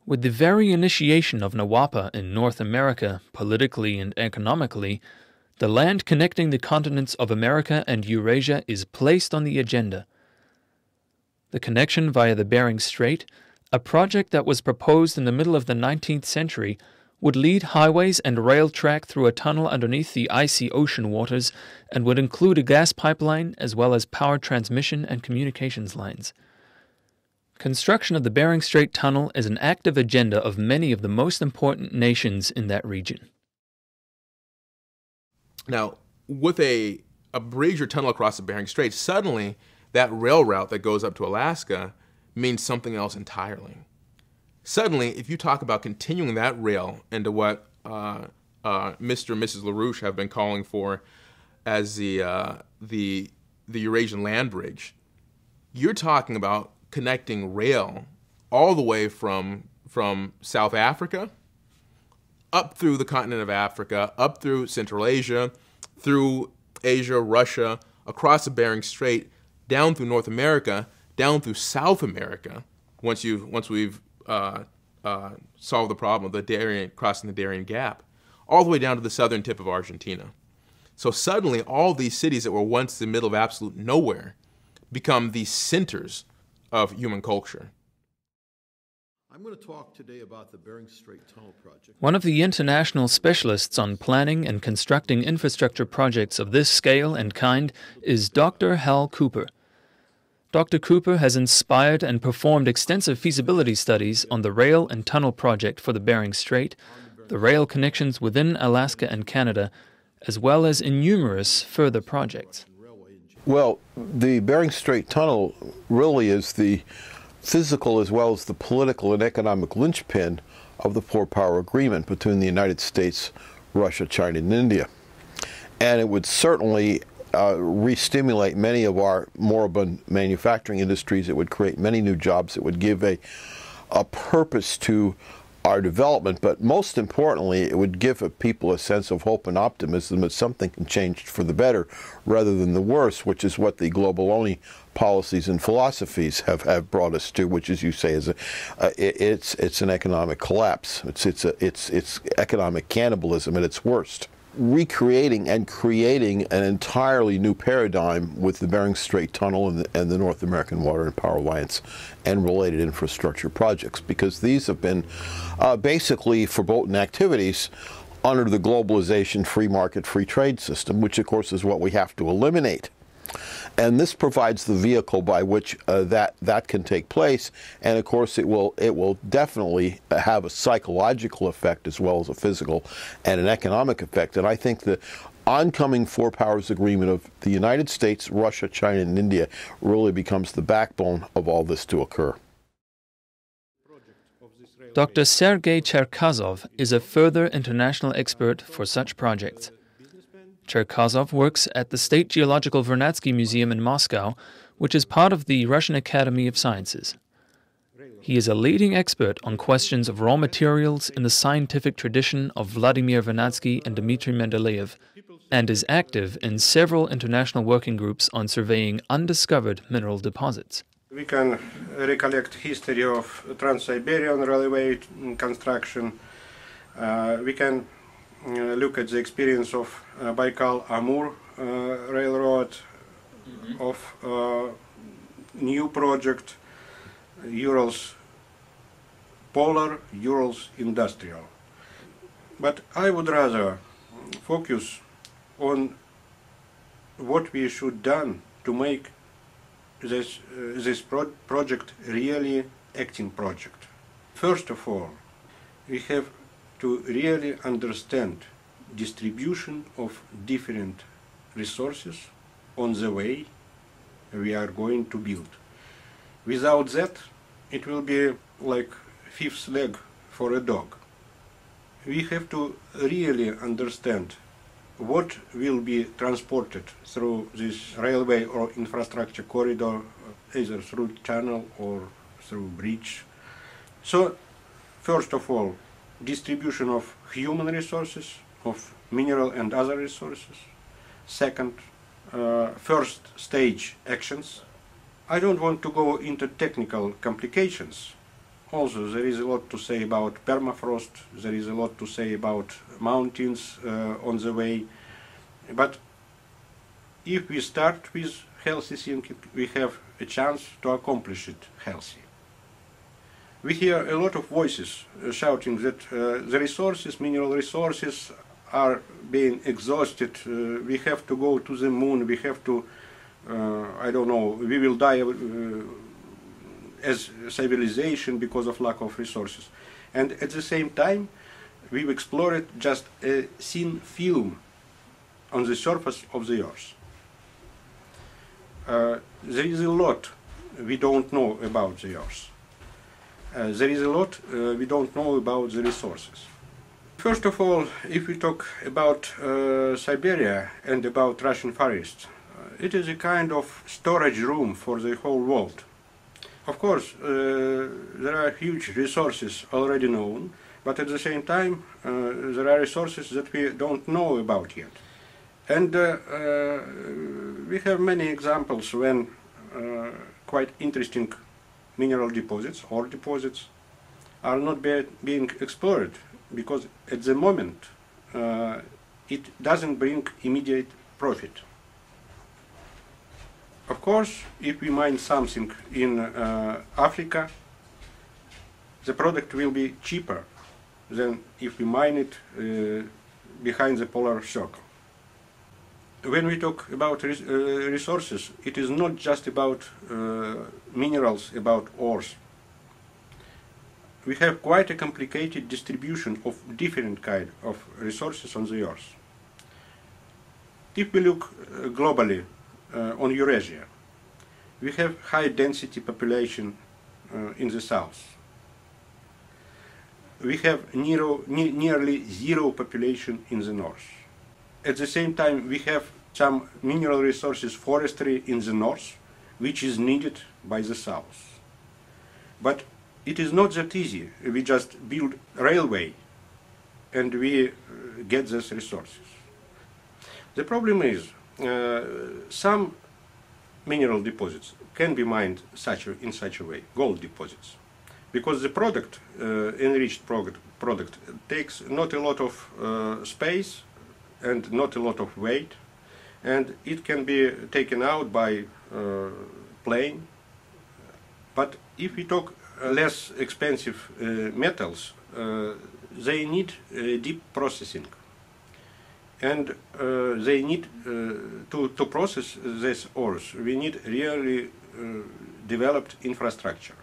With the very initiation of Nawapa in North America, politically and economically, the land connecting the continents of America and Eurasia is placed on the agenda. The connection via the Bering Strait, a project that was proposed in the middle of the 19th century, would lead highways and rail track through a tunnel underneath the icy ocean waters and would include a gas pipeline as well as power transmission and communications lines. Construction of the Bering Strait Tunnel is an active agenda of many of the most important nations in that region. Now, with a bridge or tunnel across the Bering Strait, suddenly that rail route that goes up to Alaska means something else entirely. Suddenly, if you talk about continuing that rail into what Mr. and Mrs. LaRouche have been calling for as the Eurasian Landbridge, you're talking about connecting rail all the way from South Africa up through the continent of Africa, up through Central Asia, through Asia, Russia, across the Bering Strait, down through North America, down through South America. Once we've solved the problem of crossing the Darien Gap, all the way down to the southern tip of Argentina. So suddenly, all these cities that were once the middle of absolute nowhere become the centers of human culture. I'm going to talk today about the Bering Strait Tunnel project. One of the international specialists on planning and constructing infrastructure projects of this scale and kind is Dr. Hal Cooper. Dr. Cooper has inspired and performed extensive feasibility studies on the rail and tunnel project for the Bering Strait, the rail connections within Alaska and Canada, as well as in numerous further projects. Well, the Bering Strait Tunnel really is the physical as well as the political and economic linchpin of the four-power agreement between the United States, Russia, China, and India. And it would certainly re-stimulate many of our moribund manufacturing industries. It would create many new jobs. It would give a purpose to our development, but most importantly, it would give people a sense of hope and optimism that something can change for the better rather than the worse, which is what the global-only policies and philosophies have brought us to, which, as you say, is it's an economic collapse. It's economic cannibalism at its worst. Recreating and creating an entirely new paradigm with the Bering Strait Tunnel and the North American Water and Power Alliance and related infrastructure projects, because these have been basically verboten activities under the globalization, free market, free trade system, which of course is what we have to eliminate. And this provides the vehicle by which that can take place, and of course it will definitely have a psychological effect as well as a physical and an economic effect. And I think the oncoming four powers agreement of the United States, Russia, China, and India really becomes the backbone of all this to occur. Dr. Sergei Cherkasov is a further international expert for such projects. Cherkasov works at the State Geological Vernadsky Museum in Moscow, which is part of the Russian Academy of Sciences. He is a leading expert on questions of raw materials in the scientific tradition of Vladimir Vernadsky and Dmitry Mendeleev, and is active in several international working groups on surveying undiscovered mineral deposits. We can recollect history of Trans-Siberian Railway construction. We can look at the experience of Baikal-Amur Railroad, of new project, Urals Polar, Urals Industrial. But I would rather focus on what we should done to make this project really acting project. First of all, we have to really understand distribution of different resources on the way we are going to build. Without that, it will be like fifth leg for a dog. We have to really understand what will be transported through this railway or infrastructure corridor, either through channel or through bridge. So, first of all, distribution of human resources, of mineral and other resources. Second, first stage actions. I don't want to go into technical complications, Also, there is a lot to say about permafrost, there is a lot to say about mountains on the way, but if we start with healthy thinking, we have a chance to accomplish it healthy. We hear a lot of voices shouting that the resources, mineral resources, are being exhausted, we have to go to the moon, we have to, I don't know, we will die as civilization because of lack of resources. And at the same time, we've explored just a thin film on the surface of the Earth. There is a lot we don't know about the Earth. There is a lot we don't know about the resources. First of all, if we talk about Siberia and about Russian forests, it is a kind of storage room for the whole world. Of course, there are huge resources already known, but at the same time, there are resources that we don't know about yet. And we have many examples when quite interesting mineral deposits or deposits are not being explored, because at the moment it doesn't bring immediate profit. Of course, if we mine something in Africa, the product will be cheaper than if we mine it behind the polar circle. When we talk about resources, it is not just about minerals, about ores. We have quite a complicated distribution of different kinds of resources on the Earth. If we look globally on Eurasia, we have high density population in the south. We have nearly zero population in the north. At the same time, we have some mineral resources, forestry in the north, which is needed by the south. But it is not that easy. We just build railway and we get these resources. The problem is some mineral deposits can be mined in such a way, gold deposits, because the product, enriched product, takes not a lot of space and not a lot of weight, and it can be taken out by plane. But if we talk less expensive metals, they need deep processing, and they need to process these ores. We need really developed infrastructure.